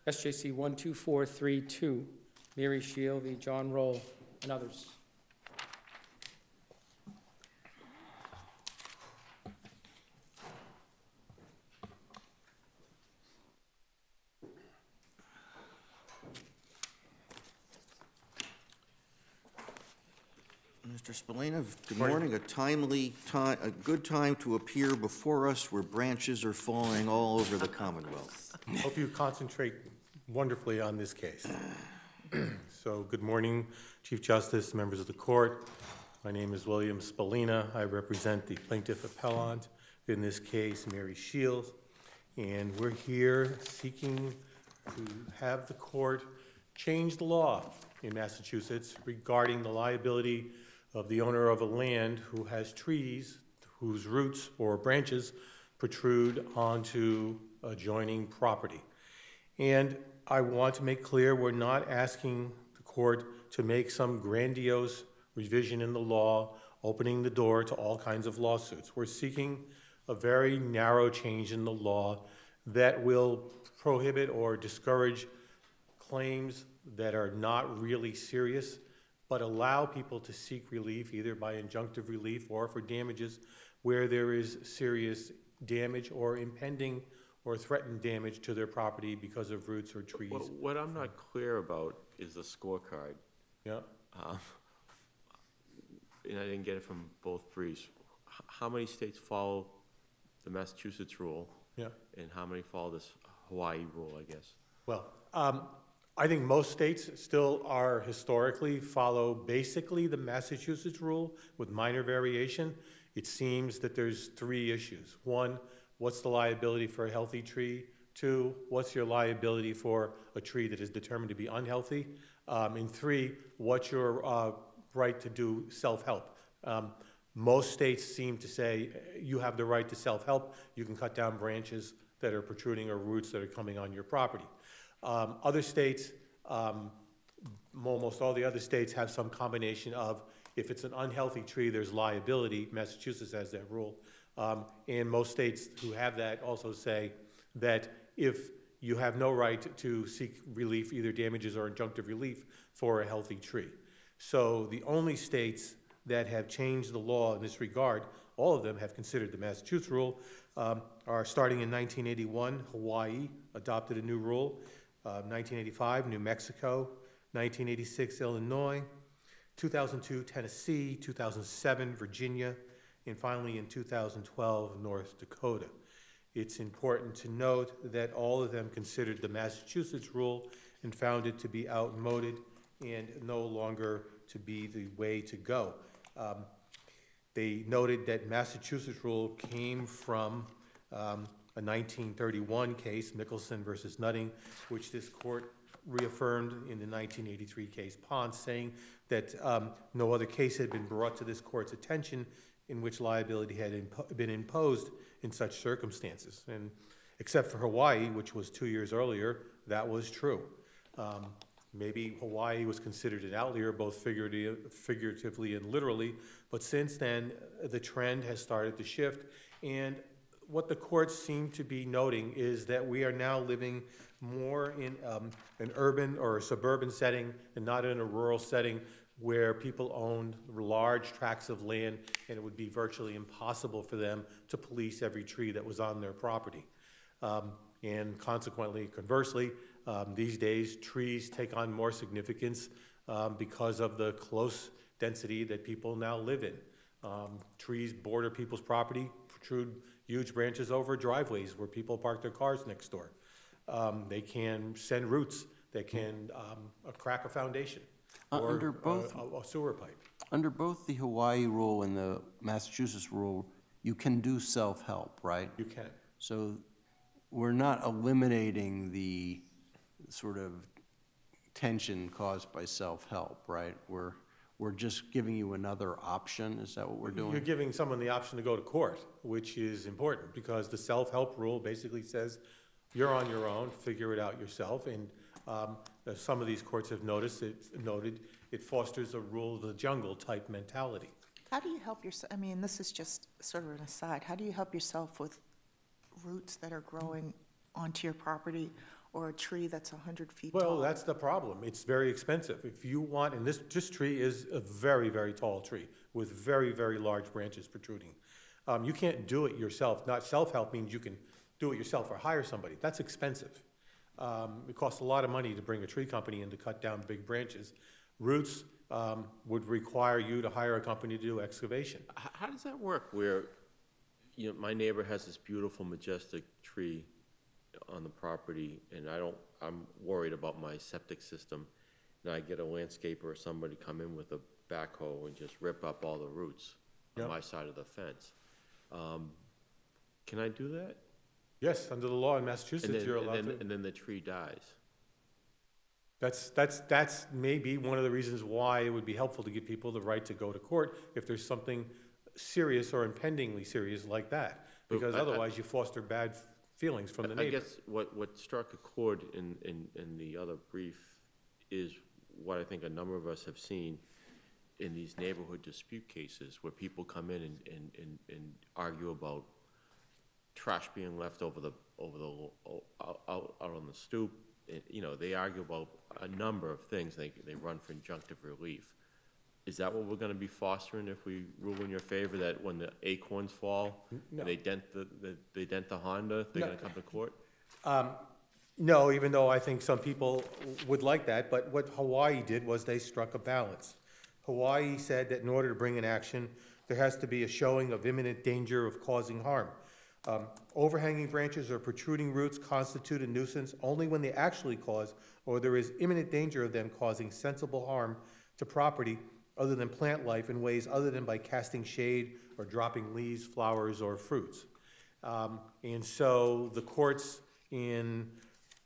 SJC-12432, Mary Shiel v. John Rowell, and others. Mr. Spallina, good morning. A good time to appear before us where branches are falling all over the Commonwealth. Hope you concentrate wonderfully on this case. So, good morning, Chief Justice, members of the court. My name is William Spallina. I represent the plaintiff appellant in this case, Mary Shiel, and we're here seeking to have the court change the law in Massachusetts regarding the liability of the owner of a land who has trees whose roots or branches protrude onto adjoining property. And I want to make clear we're not asking the court to make some grandiose revision in the law, opening the door to all kinds of lawsuits. We're seeking a very narrow change in the law that will prohibit or discourage claims that are not really serious, but allow people to seek relief either by injunctive relief or for damages where there is serious damage or impending or threatened damage to their property because of roots or trees. What I'm not clear about is the scorecard. Yeah. And I didn't get it from both briefs. How many states follow the Massachusetts rule? Yeah. And how many follow this Hawaii rule, I guess? Well, I think most states still are historically follow basically the Massachusetts rule with minor variation. It seems that there's three issues. One, what's the liability for a healthy tree? Two, what's your liability for a tree that is determined to be unhealthy? And three, what's your right to do self-help? Most states seem to say you have the right to self-help. You can cut down branches that are protruding or roots that are coming on your property. Other states, almost all the other states have some combination of if it's an unhealthy tree, there's liability. Massachusetts has that rule. And most states who have that also say that if you have no right to seek relief, either damages or injunctive relief for a healthy tree. So the only states that have changed the law in this regard, all of them have considered the Massachusetts rule, are starting in 1981, Hawaii adopted a new rule. 1985, New Mexico, 1986, Illinois, 2002, Tennessee, 2007, Virginia, and finally in 2012, North Dakota. It's important to note that all of them considered the Massachusetts rule and found it to be outmoded and no longer to be the way to go. They noted that Massachusetts rule came from a 1931 case, Mickelson versus Nutting, which this court reaffirmed in the 1983 case, Ponce, saying that no other case had been brought to this court's attention in which liability had been imposed in such circumstances. And except for Hawaii, which was 2 years earlier, that was true. Maybe Hawaii was considered an outlier, both figuratively and literally, but since then, the trend has started to shift. And what the courts seem to be noting is that we are now living more in an urban or a suburban setting and not in a rural setting where people owned large tracts of land and it would be virtually impossible for them to police every tree that was on their property. And consequently, conversely, these days trees take on more significance because of the close density that people now live in. Trees border people's property, protrude huge branches over driveways where people park their cars next door. They can send roots that can crack a foundation or under both, a sewer pipe. Under both the Hawaii rule and the Massachusetts rule, you can do self-help, right? You can. So we're not eliminating the sort of tension caused by self-help, right? We're just giving you another option. Is that what we're doing? You're giving someone the option to go to court, which is important because the self-help rule basically says you're on your own, figure it out yourself. And as some of these courts have noted, it fosters a rule of the jungle type mentality. How do you help yourself? I mean, this is just sort of an aside. How do you help yourself with roots that are growing onto your property or a tree that's 100 feet tall? Well, that's the problem. It's very expensive. If you want, and this tree is a very, very tall tree with very, very large branches protruding. You can't do it yourself. Not self-help means you can do it yourself or hire somebody. That's expensive. It costs a lot of money to bring a tree company in to cut down big branches. Roots would require you to hire a company to do excavation. How does that work where, you know, my neighbor has this beautiful majestic tree on the property and I'm worried about my septic system, and I get a landscaper or somebody come in with a backhoe and just rip up all the roots on my side of the fence. Can I do that? Yes, under the law in Massachusetts, you're allowed to. And then the tree dies. That's maybe one of the reasons why it would be helpful to give people the right to go to court if there's something serious or impendingly serious like that, because otherwise you foster bad feelings from the neighbor. I guess what struck a chord in the other brief is what I think a number of us have seen in these neighborhood dispute cases where people come in and argue about trash being left out on the stoop. You know, they argue about a number of things. They run for injunctive relief. Is that what we're going to be fostering if we rule in your favor, that when the acorns fall No. and they dent the Honda, they're going to come to court? No, even though I think some people would like that, but what Hawaii did was they struck a balance. Hawaii said that in order to bring an action, there has to be a showing of imminent danger of causing harm. Overhanging branches or protruding roots constitute a nuisance only when they actually cause, or there is imminent danger of them causing sensible harm to property other than plant life in ways other than by casting shade or dropping leaves, flowers, or fruits. And so the courts in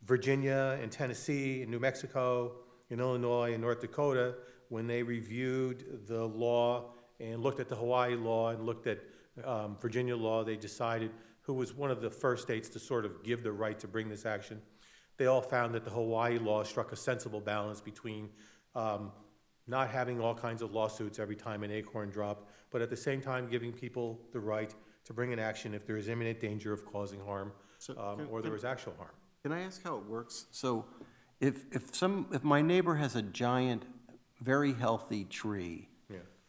Virginia and Tennessee and New Mexico, in Illinois and North Dakota, when they reviewed the law and looked at the Hawaii law and looked at Virginia law, they decided who was one of the first states to sort of give the right to bring this action. They all found that the Hawaii law struck a sensible balance between not having all kinds of lawsuits every time an acorn dropped, but at the same time giving people the right to bring an action if there is imminent danger of causing harm or there is actual harm. Can I ask how it works? So if my neighbor has a giant, very healthy tree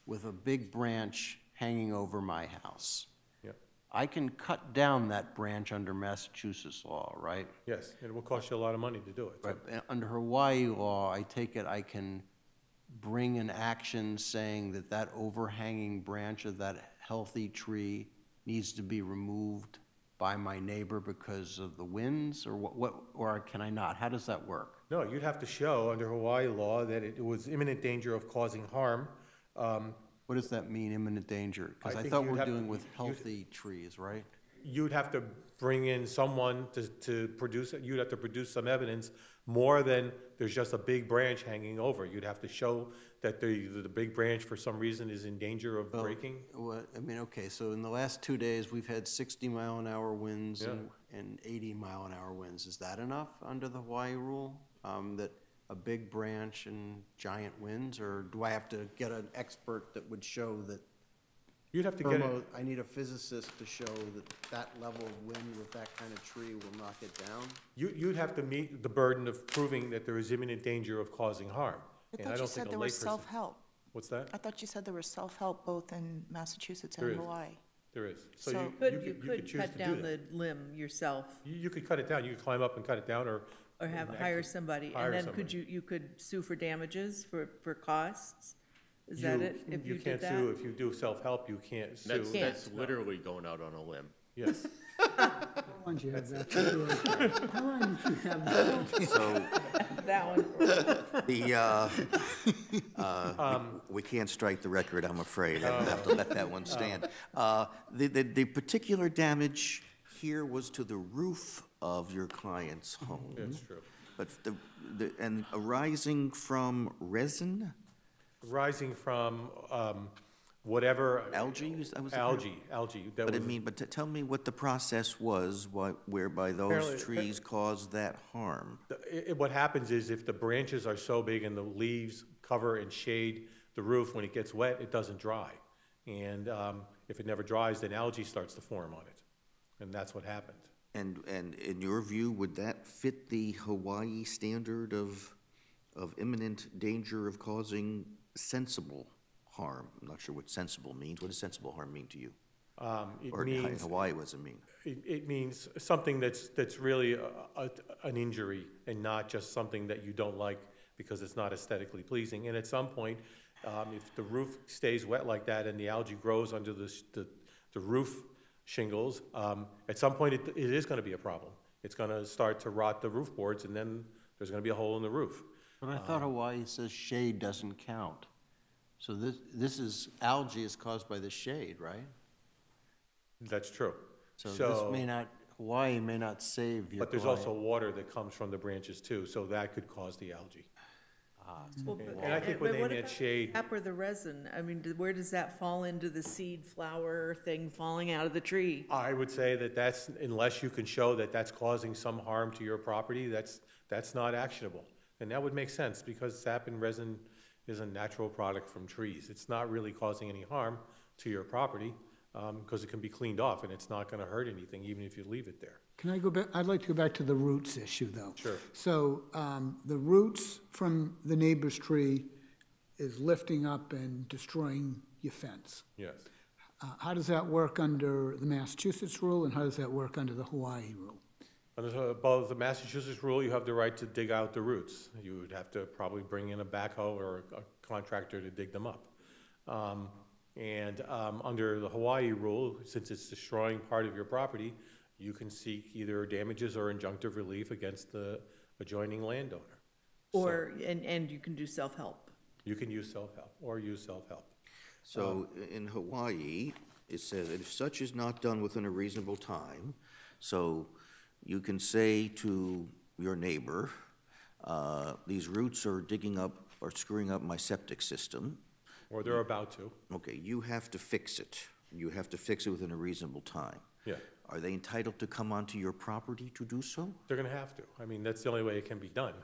with a big branch hanging over my house, I can cut down that branch under Massachusetts law, right? Yes, and it will cost you a lot of money to do it. But under Hawaii law, I take it I can bring an action saying that that overhanging branch of that healthy tree needs to be removed by my neighbor because of the winds, or what, or can I not? How does that work? No, you'd have to show under Hawaii law that it was imminent danger of causing harm. What does that mean, imminent danger? Because I I think thought you'd we're have to- dealing with healthy trees, right? You'd have to bring in someone to produce, you'd have to produce some evidence more than there's just a big branch hanging over. You'd have to show that the big branch for some reason is in danger of breaking. Well, I mean, okay, so in the last 2 days, we've had 60-mile-an-hour winds and 80-mile-an-hour winds. Is that enough under the Hawaii rule, that a big branch and giant winds, or do I have to get an expert that would show that? You'd have to get it. I need a physicist to show that that level of wind with that kind of tree will knock it down? You'd have to meet the burden of proving that there is imminent danger of causing harm. I And thought you don't said think a there was layperson- self-help. What's that? I thought you said there was self-help both in Massachusetts There and is. Hawaii. There is. So So- you You could could choose cut to do down that. the limb yourself, You could cut it down. You could climb up and cut it down, or hire somebody. hire And then somebody. you could sue for damages for costs? Is that it, if you did can't that? sue if you do self-help. You can't sue. That's literally going out on a limb. Yes. How long did you have that? How long did you have that? So That one, we can't strike the record, I'm afraid. I have to let that one stand. The particular damage here was to the roof of your client's home. That's true. But and arising from resin? Rising from whatever. Algae? Was that Algae. That But I was- mean, tell me what the process was whereby Apparently- those trees caused that harm. What happens is if the branches are so big and the leaves cover and shade the roof, when it gets wet, it doesn't dry. And if it never dries, then algae starts to form on it. And that's what happened. And in your view, would that fit the Hawaii standard of imminent danger of causing sensible harm? I'm not sure what sensible means. What does sensible harm mean to you? Or in Hawaii, what does it mean? It means something that's really an injury and not just something that you don't like because it's not aesthetically pleasing. And at some point, if the roof stays wet like that and the algae grows under the roof shingles, at some point it is going to be a problem. It's going to start to rot the roof boards, and then there's going to be a hole in the roof. But I thought Hawaii says shade doesn't count. So this is, algae is caused by the shade, right? That's true. So this may not, Hawaii may not save your But there's client. also water that comes from the branches too, so that could cause the algae. Well, but- And I think when but they what meant about the shade- sap or the resin? I mean, where does that fall into the seed flower thing falling out of the tree? I would say that's, unless you can show that that's causing some harm to your property, that's not actionable. And that would make sense, because sap and resin is a natural product from trees. It's not really causing any harm to your property, because it can be cleaned off, and it's not gonna hurt anything, even if you leave it there. Can I go back? I'd like to go back to the roots issue, though. Sure. So the roots from the neighbor's tree is lifting up and destroying your fence. Yes. How does that work under the Massachusetts rule, and how does that work under the Hawaii rule? Under both the Massachusetts rule, you have the right to dig out the roots. You would have to probably bring in a backhoe or a contractor to dig them up. Under the Hawaii rule, since it's destroying part of your property, you can seek either damages or injunctive relief against the adjoining landowner. Or, and you can do self-help. You can use self-help or use self-help. So in Hawaii, it says, if such is not done within a reasonable time, so you can say to your neighbor, these roots are digging up or screwing up my septic system. Or they're about to. Okay, you have to fix it. You have to fix it within a reasonable time. Yeah. Are they entitled to come onto your property to do so? They're gonna have to. I mean, that's the only way it can be done.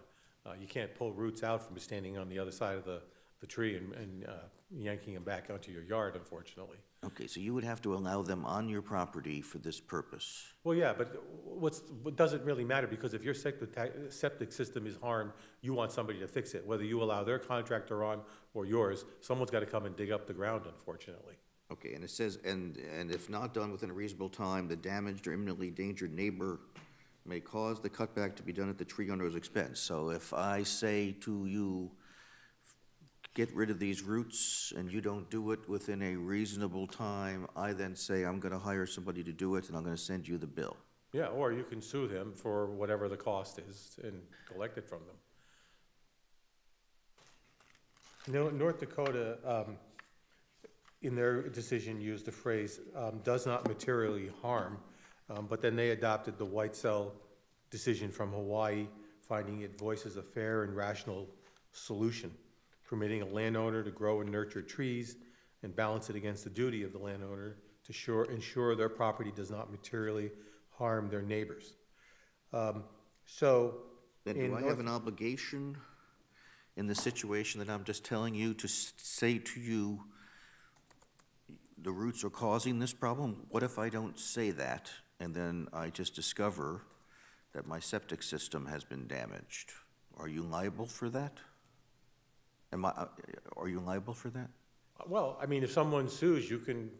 You can't pull roots out from standing on the other side of the tree and yanking them back onto your yard, unfortunately. Okay, so you would have to allow them on your property for this purpose. Well, yeah, but what doesn't really matter, because if your septic system is harmed, you want somebody to fix it. Whether you allow their contractor on or yours, someone's gotta come and dig up the ground, unfortunately. Okay, and it says, and if not done within a reasonable time, the damaged or imminently endangered neighbor may cause the cutback to be done at the tree owner's expense. So if I say to you, get rid of these roots, and you don't do it within a reasonable time, I then say, I'm gonna hire somebody to do it, and I'm gonna send you the bill. Yeah, or you can sue them for whatever the cost is and collect it from them. North Dakota, in their decision, used the phrase, does not materially harm, but then they adopted the White Cell decision from Hawaii, finding it voices a fair and rational solution, permitting a landowner to grow and nurture trees and balance it against the duty of the landowner to ensure their property does not materially harm their neighbors. Then do I have an obligation in the situation that I'm just telling you to say to you, the roots are causing this problem? What if I don't say that, and then I just discover that my septic system has been damaged? Are you liable for that? Are you liable for that? Well, I mean, if someone sues, you can,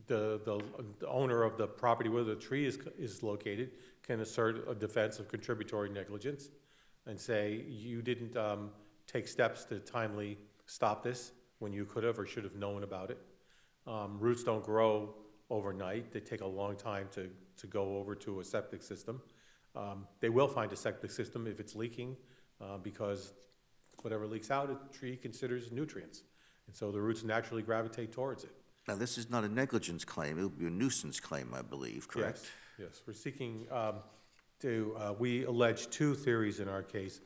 the owner of the property where the tree is located can assert a defense of contributory negligence and say, you didn't take steps to timely stop this when you could have or should have known about it. Roots don't grow overnight. They take a long time to go over to a septic system. They will find a septic system if it's leaking, because whatever leaks out, a tree considers nutrients. And so the roots naturally gravitate towards it. Now, this is not a negligence claim. It would be a nuisance claim, I believe, correct? Yes, we're seeking we allege two theories in our case,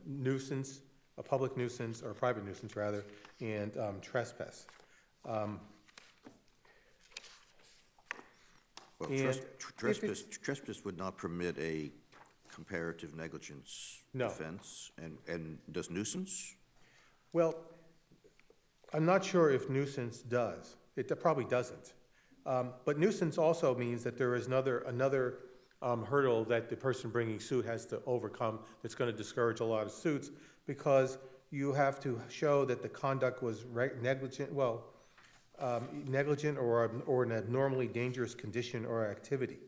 nuisance, a public nuisance, or a private nuisance rather, and trespass. Well, trespass would not permit a comparative negligence No. defense, and does nuisance? Well, I'm not sure if nuisance does. It probably doesn't. But nuisance also means that there is another hurdle that the person bringing suit has to overcome that's going to discourage a lot of suits, because you have to show that the conduct was negligent, negligent or an abnormally dangerous condition or activity.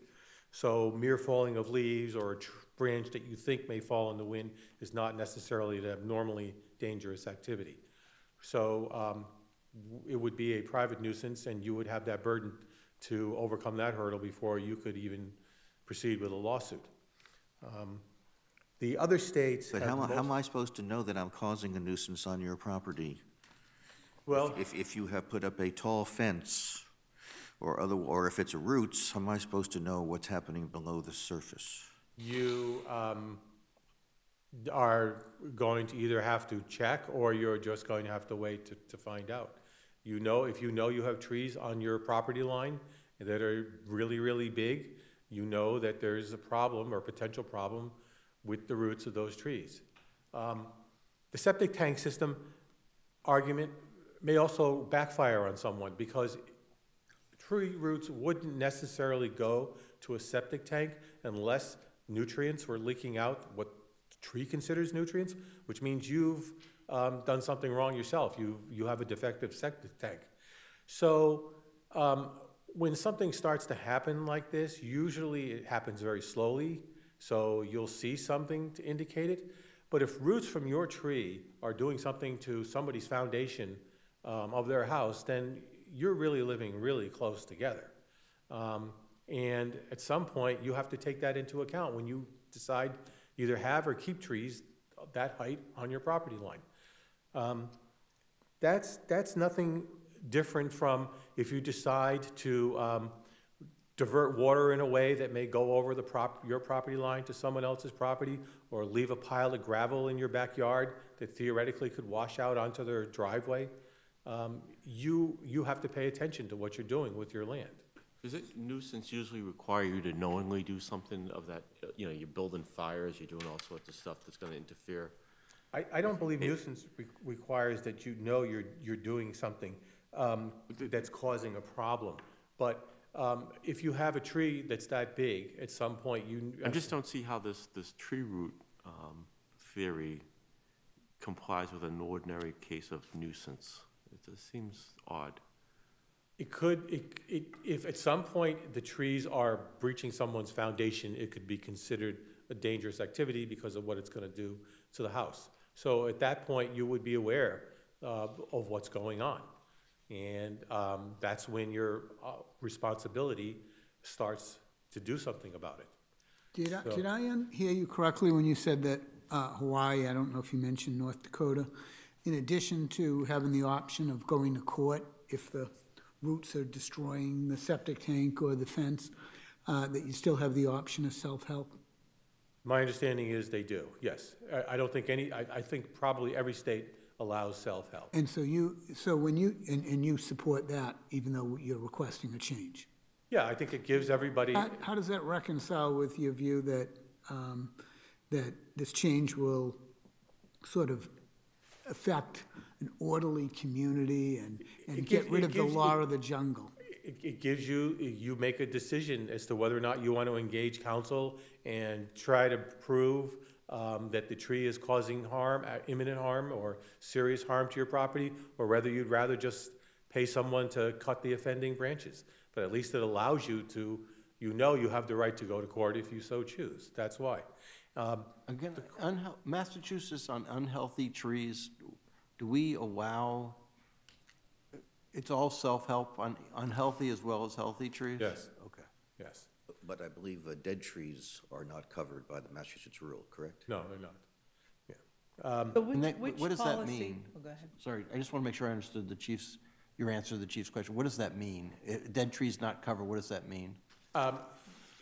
So mere falling of leaves or a branch that you think may fall in the wind is not necessarily an abnormally dangerous activity. So it would be a private nuisance, and you would have that burden to overcome that hurdle before you could even proceed with a lawsuit. The other states But have how most- am I supposed to know that I'm causing a nuisance on your property? Well, If you have put up a tall fence, or if it's a roots, how am I supposed to know what's happening below the surface? you are going to either have to check, or you're just going to have to wait to find out. You know, if you know you have trees on your property line that are really, really big, you know that there's a problem or potential problem with the roots of those trees. The septic tank system argument may also backfire on someone, because tree roots wouldn't necessarily go to a septic tank unless nutrients were leaking out what the tree considers nutrients, which means you've done something wrong yourself. You have a defective septic tank. So when something starts to happen like this, usually it happens very slowly, so you'll see something to indicate it. But if roots from your tree are doing something to somebody's foundation of their house, then you're really living really close together. And at some point, you have to take that into account when you decide either have or keep trees that height on your property line. That's nothing different from if you decide to divert water in a way that may go over your property line to someone else's property, or leave a pile of gravel in your backyard that theoretically could wash out onto their driveway. You have to pay attention to what you're doing with your land. Does it nuisance usually require you to knowingly do something of that, you know, you're building fires, you're doing all sorts of stuff that's gonna interfere? I don't believe nuisance requires that you know you're doing something that's causing a problem. But if you have a tree that's that big, at some point I just don't see how this tree root theory complies with an ordinary case of nuisance. It just seems odd. It could, if at some point the trees are breaching someone's foundation, it could be considered a dangerous activity because of what it's gonna do to the house. So at that point, you would be aware of what's going on. And that's when your responsibility starts to do something about it. Did I hear you correctly when you said that Hawaii, I don't know if you mentioned North Dakota, in addition to having the option of going to court if the roots are destroying the septic tank or the fence, that you still have the option of self-help? My understanding is they do, yes. I don't think I think probably every state allows self-help. And so you support that, even though you're requesting a change? Yeah, I think it gives everybody. How does that reconcile with your view that, that this change will sort of affect an orderly community and get rid of the law of the jungle? It gives you make a decision as to whether or not you want to engage counsel and try to prove that the tree is causing harm, imminent harm or serious harm to your property, or whether you'd rather just pay someone to cut the offending branches. But at least it allows you to, you have the right to go to court if you so choose. That's why. Again, Massachusetts on unhealthy trees, do we allow, it's all self-help on unhealthy as well as healthy trees? Yes. Okay. Yes. But I believe dead trees are not covered by the Massachusetts rule, correct? No, they're not. Yeah. So And that- which what does that policy- mean? Oh, go ahead. Sorry, I just want to make sure I understood your answer to the chief's question. What does that mean? Dead trees not covered, what does that mean?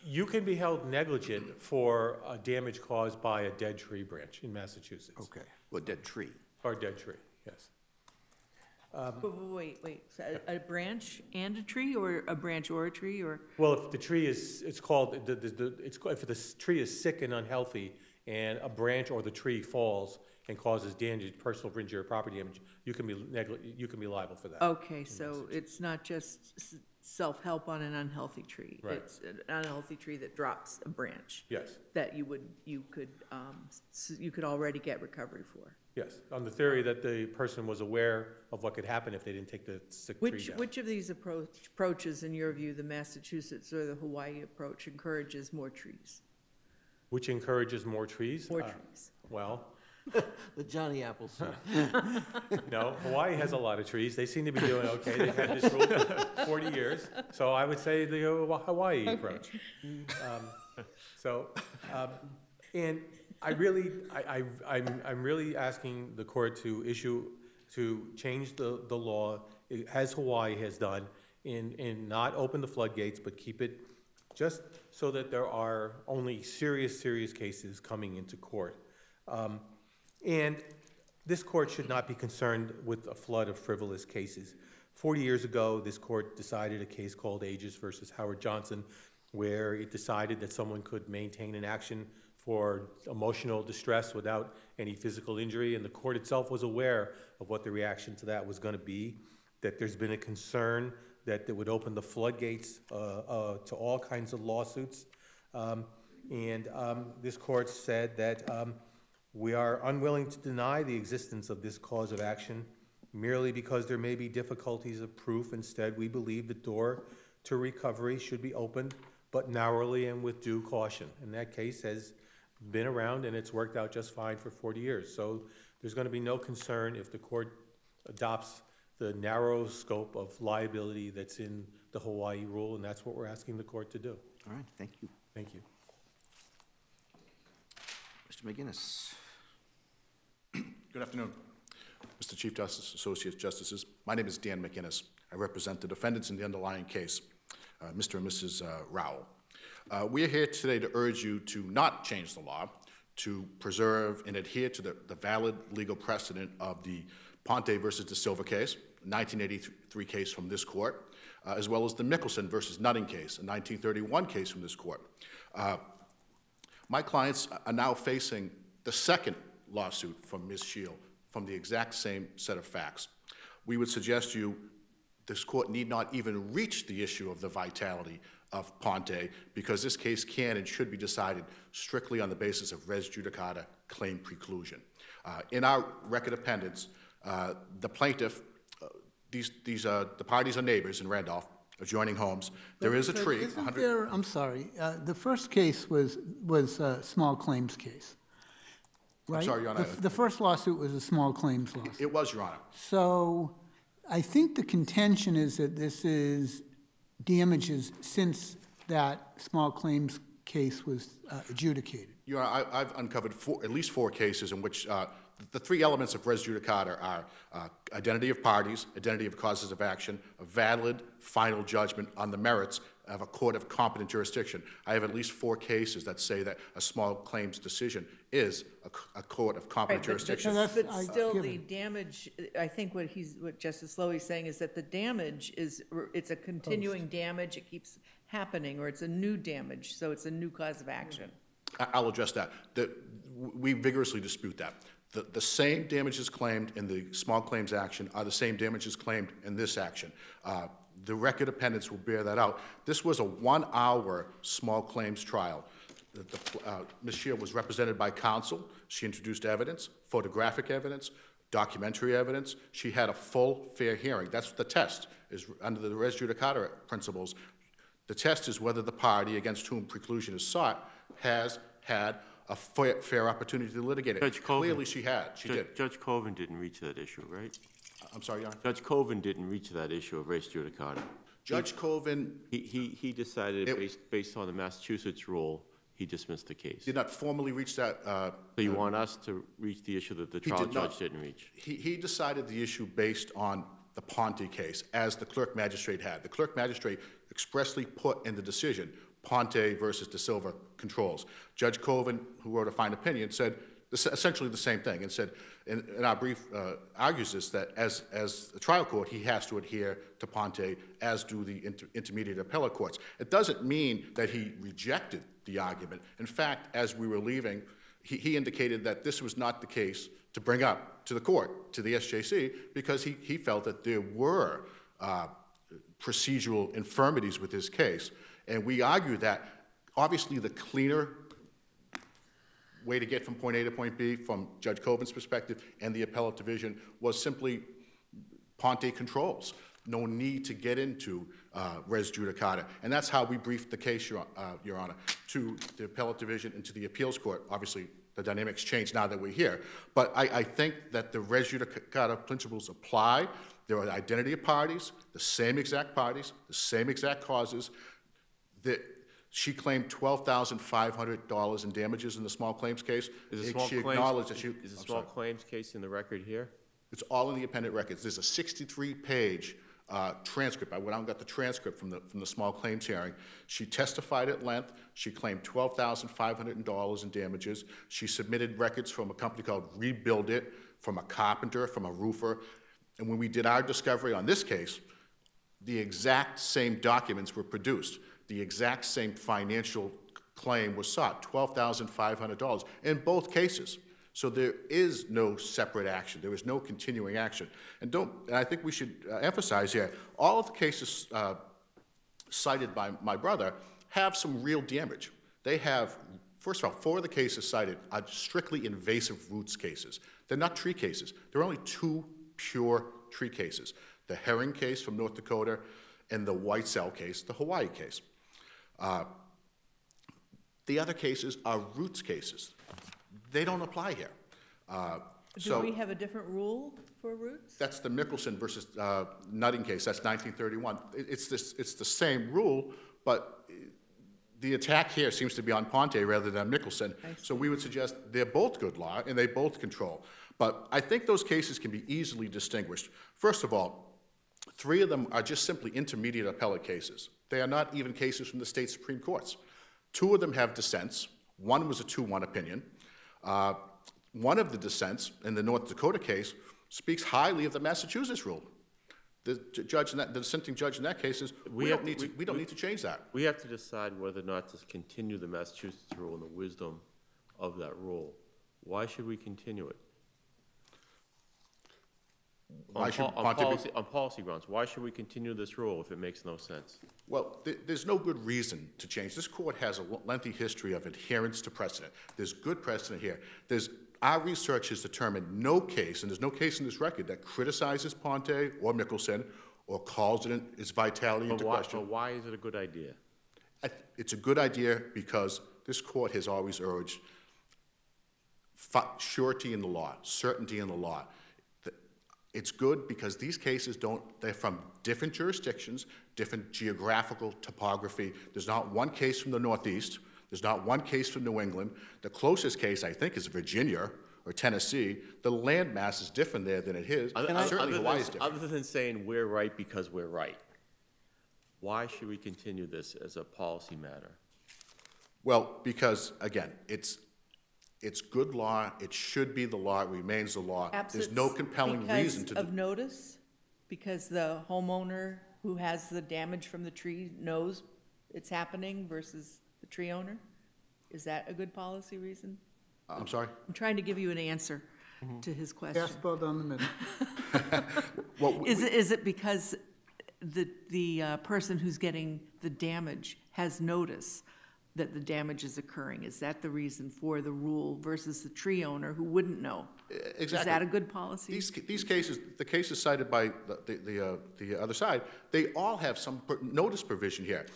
You can be held negligent for damage caused by a dead tree branch in Massachusetts. Okay. Well, dead tree. Or a dead tree, yes. Wait, so a branch and a tree, or a branch or a tree, or? Well, if the tree is, if the tree is sick and unhealthy, and a branch or the tree falls and causes damage, personal injury or property damage, you can be liable for that. Okay, so it's not just self-help on an unhealthy tree. Right. It's an unhealthy tree that drops a branch. Yes, That you could already get recovery for. yes, on the theory that the person was aware of what could happen if they didn't take the sick tree down. Which of these approaches, in your view, the Massachusetts or the Hawaii approach, encourages more trees? Which encourages more trees? More trees. Well, The Johnny Appleseed. no, Hawaii has a lot of trees. They seem to be doing okay. They've had this rule for 40 years. So I would say the Hawaii approach. And I'm really asking the court to change the law, as Hawaii has done, and not open the floodgates, but keep it just so that there are only serious cases coming into court. And this court should not be concerned with a flood of frivolous cases. 40 years ago, this court decided a case called Aegis versus Howard Johnson, where it decided that someone could maintain an action for emotional distress without any physical injury, and the court itself was aware of what the reaction to that was going to be, that there's been a concern that it would open the floodgates to all kinds of lawsuits. This court said that we are unwilling to deny the existence of this cause of action merely because there may be difficulties of proof. Instead, we believe the door to recovery should be opened, but narrowly and with due caution. And that case has been around, and it's worked out just fine for 40 years. So there's going to be no concern if the court adopts the narrow scope of liability that's in the Hawaii rule, and that's what we're asking the court to do. All right, thank you. Thank you. Mr. McGinnis. Good afternoon, Mr. Chief Justice, Associate Justices. My name is Dan McGinnis. I represent the defendants in the underlying case, Mr. and Mrs. Rowell. We are here today to urge you to not change the law, to preserve and adhere to the valid legal precedent of the Ponte versus De Silva case, a 1983 case from this court, as well as the Mickelson versus Nutting case, a 1931 case from this court. My clients are now facing the second lawsuit from Ms. Shiel from the exact same set of facts. We would suggest to you this court need not even reach the issue of the vitality of Ponte, because this case can and should be decided strictly on the basis of res judicata claim preclusion. In our record appendix, the plaintiff, the parties are neighbors in Randolph, adjoining homes. There is a tree. Isn't there, I'm sorry, the first case was a small claims case, right? I'm sorry, Your Honor. The first lawsuit was a small claims lawsuit. It was, Your Honor. So I think the contention is that this is damages since that small claims case was adjudicated. Your Honor, I've uncovered at least four cases in which the three elements of res judicata are identity of parties, identity of causes of action, a valid final judgment on the merits of a court of competent jurisdiction. I have at least four cases that say that a small claims decision is a court of competent jurisdiction. that's- But I still, give the him. damage, I think what Justice Lowy's saying is that the damage it's a continuing damage, it keeps happening, or it's a new damage, so it's a new cause of action. I'll address that. We vigorously dispute that. The same damages claimed in the small claims action are the same damages claimed in this action. The record appendix will bear that out. This was a 1-hour small claims trial. Ms. Shiel was represented by counsel. She introduced evidence, photographic evidence, documentary evidence. She had a full, fair hearing. That's the test, is under the res judicata principles. The test is whether the party against whom preclusion is sought has had a fair opportunity to litigate it. Judge Colvin. Clearly she had. She did. Judge Colvin didn't reach that issue, right? I'm sorry, Your Honor? Judge Colvin didn't reach that issue of res judicata. Judge Colvin He decided, based on the Massachusetts rule, he dismissed the case. did not formally reach that. So you want us to reach the issue that the He trial did not. judge didn't reach? He decided the issue based on the Ponte case, as the clerk magistrate had. The clerk magistrate expressly put in the decision, Ponte versus De Silva controls. Judge Colvin, who wrote a fine opinion, said essentially the same thing, and said, in our brief, argues this, that as a trial court, he has to adhere to Ponte, as do the intermediate appellate courts. It doesn't mean that he rejected the argument. In fact, as we were leaving, he indicated that this was not the case to bring up to the court, to the SJC, because he felt that there were procedural infirmities with this case. And we argue that, obviously, the cleaner way to get from point A to point B, from Judge Coven's perspective and the appellate division, was simply Ponte controls. No need to get into res judicata. And that's how we briefed the case, Your Honor, to the appellate division and to the appeals court. Obviously, the dynamics change now that we're here. But I think that the res judicata principles apply. There are identity of parties, the same exact causes. She claimed $12,500 in damages in the small claims case. She acknowledged that she... Is the small claims case in the record here? It's all in the appended records. There's a 63-page transcript. I went out and got the transcript from the small claims hearing. She testified at length. She claimed $12,500 in damages. She submitted records from a company called Rebuild It, from a carpenter, from a roofer. And when we did our discovery on this case, the exact same documents were produced. The exact same financial claim was sought, $12,500 in both cases. So there is no separate action. There is no continuing action. And I think we should emphasize here, all of the cases cited by my brother have some real damage. They have, first of all, 4 of the cases cited are strictly invasive roots cases. They're not tree cases. There are only 2 pure tree cases, the Herring case from North Dakota and the White Cell case, the Hawaii case. The other cases are roots cases. They don't apply here. Do we have a different rule for roots? That's the Mickelson versus Nutting case. That's 1931. It's the same rule, but the attack here seems to be on Ponte rather than Mickelson. So we would suggest they're both good law and they both control. But I think those cases can be easily distinguished. First of all, 3 of them are just simply intermediate appellate cases. They are not even cases from the state Supreme Courts. 2 of them have dissents. 1 was a 2-1 opinion. One of the dissents in the North Dakota case speaks highly of the Massachusetts rule. The dissenting judge in that case says, we don't need to change that. We have to decide whether or not to continue the Massachusetts rule and the wisdom of that rule. Why should we continue it? On policy grounds, why should we continue this rule if it makes no sense? Well, there's no good reason to change. This court has a lengthy history of adherence to precedent. There's good precedent here. Our research has determined no case, and there's no case in this record, that criticizes Ponte or Mickelson or calls its vitality into question. But why is it a good idea? It's a good idea because this court has always urged surety in the law, certainty in the law. It's good because these cases they're from different jurisdictions, different geographical topography. There's not one case from the Northeast. There's not one case from New England. The closest case, I think, is Virginia or Tennessee. The land mass is different there than it is. Certainly Hawaii is different. Other than saying we're right because we're right, why should we continue this as a policy matter? Well, because, again, it's good law. It should be the law. It remains the law. There's no compelling reason to... Because of notice? Because the homeowner who has the damage from the tree knows it's happening versus the tree owner? Is that a good policy reason? I'm sorry? I'm trying to give you an answer to his question. Fastball down the middle. Well, Is it because the person who's getting the damage has notice that the damage is occurring? Is that the reason for the rule versus the tree owner who wouldn't know? Exactly. Is that a good policy? These cases, the cases cited by the other side, they all have some notice provision here.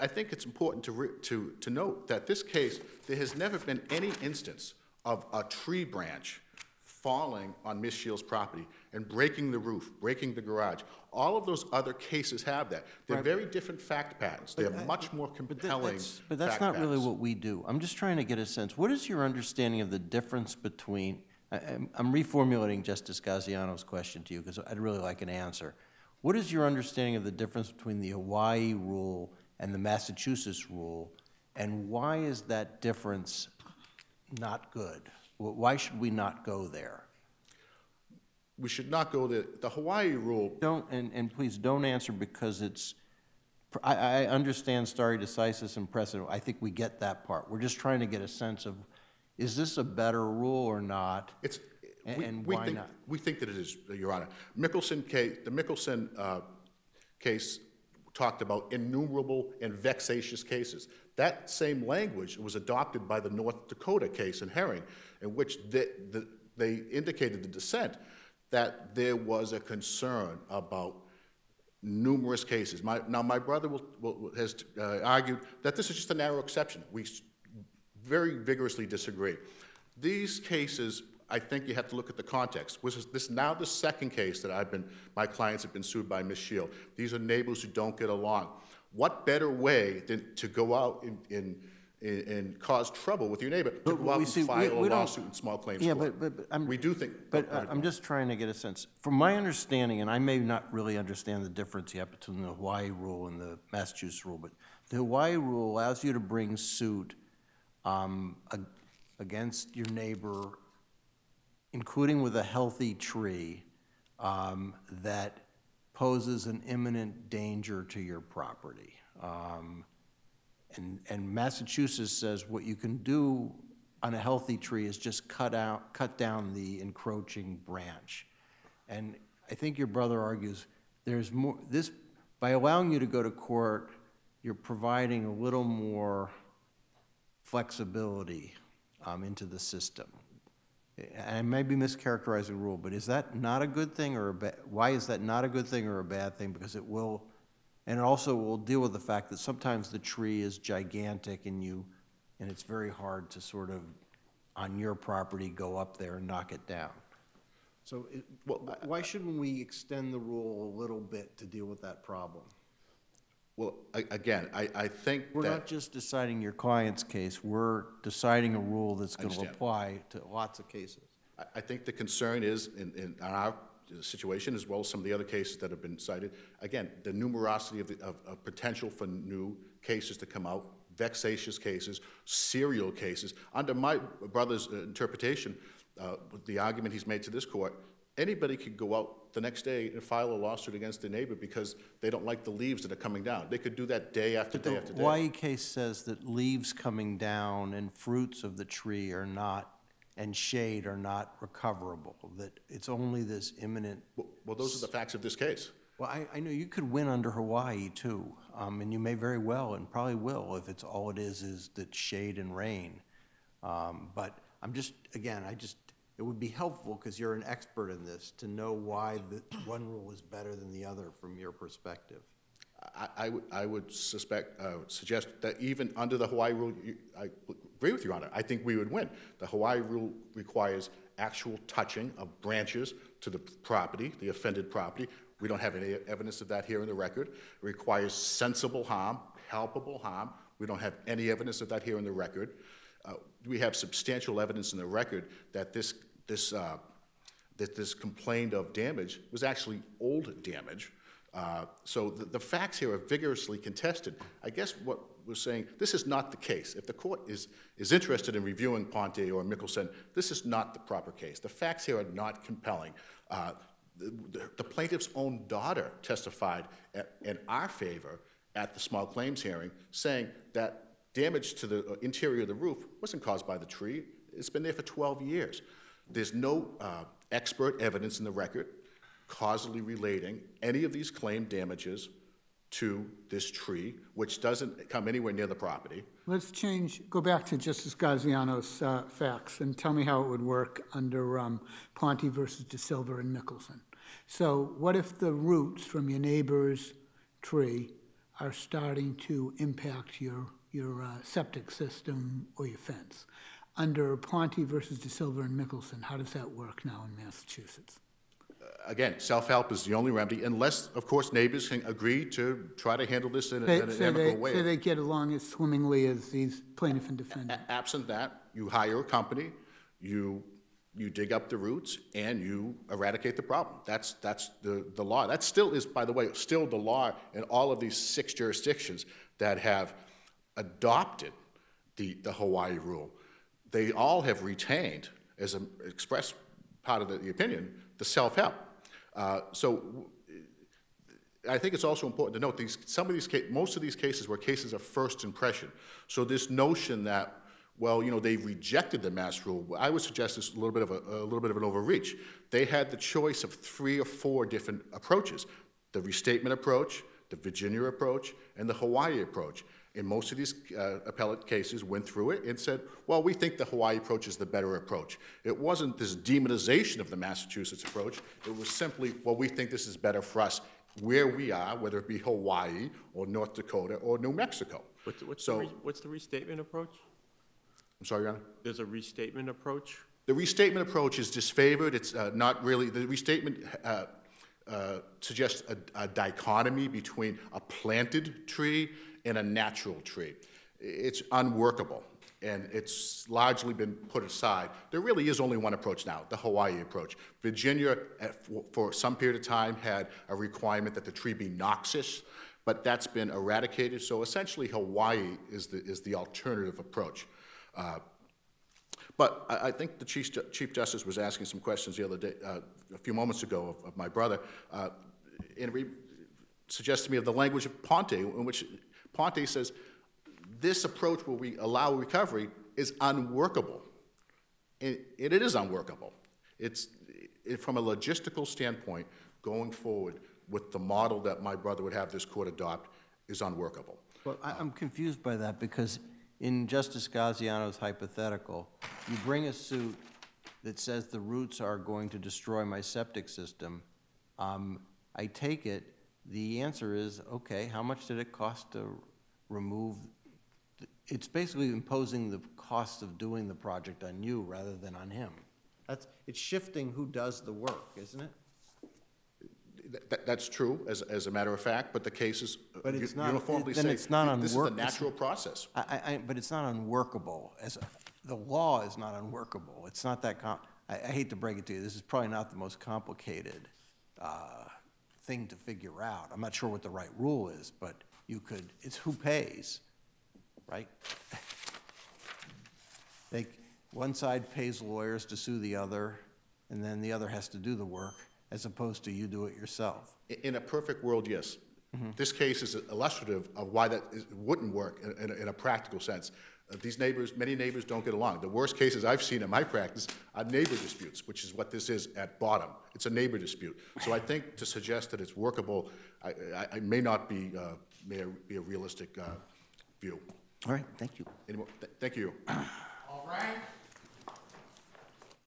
I think it's important to note that this case, there has never been any instance of a tree branch falling on Ms. Shiel's property and breaking the roof, breaking the garage. All of those other cases have that. They're very different fact patterns. They're much more compelling But that's not really what we do. I'm just trying to get a sense. What is your understanding of the difference between, I'm reformulating Justice Gaziano's question to you because I'd really like an answer. What is your understanding of the difference between the Hawaii rule and the Massachusetts rule, and why is that difference not good? Why should we not go there? We should not go there. The Hawaii rule... And please don't answer because it's... I understand stare decisis and precedent. I think we get that part. We're just trying to get a sense of, is this a better rule or not? Why not? We think that it is, Your Honor. The Mickelson case talked about innumerable and vexatious cases. That same language was adopted by the North Dakota case in Herring, in which they indicated the dissent that there was a concern about numerous cases. Now, my brother has argued that this is just a narrow exception. We very vigorously disagree. These cases, I think you have to look at the context. This is now the second case that my clients have been sued by Ms. Shiel. These are neighbors who don't get along. What better way than to go out and cause trouble with your neighbor, to go out and file a lawsuit in small claims court? We do think. But I'm just trying to get a sense. From my understanding, and I may not really understand the difference yet between the Hawaii rule and the Massachusetts rule, but the Hawaii rule allows you to bring suit against your neighbor, including with a healthy tree, that poses an imminent danger to your property. And Massachusetts says what you can do on a healthy tree is just cut down the encroaching branch. And I think your brother argues there's more, by allowing you to go to court, you're providing a little more flexibility into the system. And I may be mischaracterizing the rule, but is that not a good thing, or why is that not a good thing or a bad thing? Because it will, and it also will deal with the fact that sometimes the tree is gigantic and it's very hard to sort of, on your property, go up there and knock it down. So why shouldn't we extend the rule a little bit to deal with that problem? Well, again, I think we're not just deciding your client's case, we're deciding a rule that's going to apply to lots of cases. I think the concern is, in our situation, as well as some of the other cases that have been cited, again, the numerosity of potential for new cases to come out, vexatious cases, serial cases. Under my brother's interpretation, the argument he's made to this court, anybody could go out the next day and file a lawsuit against their neighbor because they don't like the leaves that are coming down. They could do that day after day after day. The Hawaii case says that leaves coming down and fruits of the tree are not, and shade are not recoverable, that it's only this imminent. Well, those are the facts of this case. Well, I know you could win under Hawaii too, and you may very well, and probably will, if it's all it is that shade and rain. But I'm just, again, it would be helpful, because you're an expert in this, to know why the one rule is better than the other from your perspective. I would suggest that even under the Hawaii rule, I agree with you on it. I think we would win. The Hawaii rule requires actual touching of branches to the property, the offended property. We don't have any evidence of that here in the record. It requires sensible harm, palpable harm. We don't have any evidence of that here in the record. We have substantial evidence in the record that this complaint of damage was actually old damage. So the facts here are vigorously contested. I guess what we're saying, this is not the case. If the court is interested in reviewing Ponte or Mickelson, this is not the proper case. The facts here are not compelling. The plaintiff's own daughter testified in our favor at the small claims hearing, saying that damage to the interior of the roof wasn't caused by the tree. It's been there for 12 years. There's no expert evidence in the record causally relating any of these claimed damages to this tree, which doesn't come anywhere near the property. Let's go back to Justice Gaziano's facts and tell me how it would work under Ponte versus De Silva and Mickelson. So what if the roots from your neighbor's tree are starting to impact your septic system or your fence? Under Ponte versus De Silva and Mickelson, how does that work now in Massachusetts? Again, self-help is the only remedy, unless, of course, neighbors can agree to try to handle this in an amicable way. So they get along as swimmingly as these plaintiff and defendant. Absent that, you hire a company, you dig up the roots, and you eradicate the problem. That's the law. That still is, by the way, still the law in all of these 6 jurisdictions that have adopted the Hawaii rule. They all have retained, as an express part of the opinion, the self-help. So I think it's also important to note most of these cases were cases of first impression. So this notion that, well, they rejected the Mass rule, I would suggest is a little bit of an overreach. They had the choice of 3 or 4 different approaches: the restatement approach, the Virginia approach, and the Hawaii approach. In most of these appellate cases, went through it and said, well, we think the Hawaii approach is the better approach. It wasn't this demonization of the Massachusetts approach. It was simply, well, we think this is better for us where we are, whether it be Hawaii or North Dakota or New Mexico. What's the restatement approach? I'm sorry, Your Honor? There's a restatement approach? The restatement approach is disfavored. It's not really, the restatement suggests a dichotomy between a planted tree and a natural tree. It's unworkable, and it's largely been put aside. There really is only one approach now, the Hawaii approach. Virginia, for some period of time, had a requirement that the tree be noxious, but that's been eradicated, so essentially Hawaii is the alternative approach. But I think the Chief Justice was asking some questions the other day, a few moments ago, of my brother, and suggests to me of the language of Ponte, in which Ponte says, this approach where we allow recovery is unworkable. And it is unworkable. From a logistical standpoint, going forward with the model that my brother would have this court adopt is unworkable. Well, I'm confused by that, because in Justice Gaziano's hypothetical, you bring a suit that says the roots are going to destroy my septic system. I take it, the answer is, okay, how much did it cost to remove? It's basically imposing the cost of doing the project on you rather than on him. It's shifting who does the work, isn't it? That's true, as a matter of fact, but the cases But it's not, uniformly then say it's not this is the natural process. But it's not unworkable. The law is not unworkable. It's not that I hate to break it to you. This is probably not the most complicated thing to figure out. I'm not sure what the right rule is, but it's who pays, right? One side pays lawyers to sue the other, and then the other has to do the work, as opposed to you do it yourself. In a perfect world, yes. Mm-hmm. This case is illustrative of why that wouldn't work in a practical sense. Many neighbors don't get along. The worst cases I've seen in my practice are neighbor disputes, which is what this is at bottom. It's a neighbor dispute. So I think to suggest that it's workable, I may not be be a realistic view. All right, thank you. Anymore? Thank you. All right.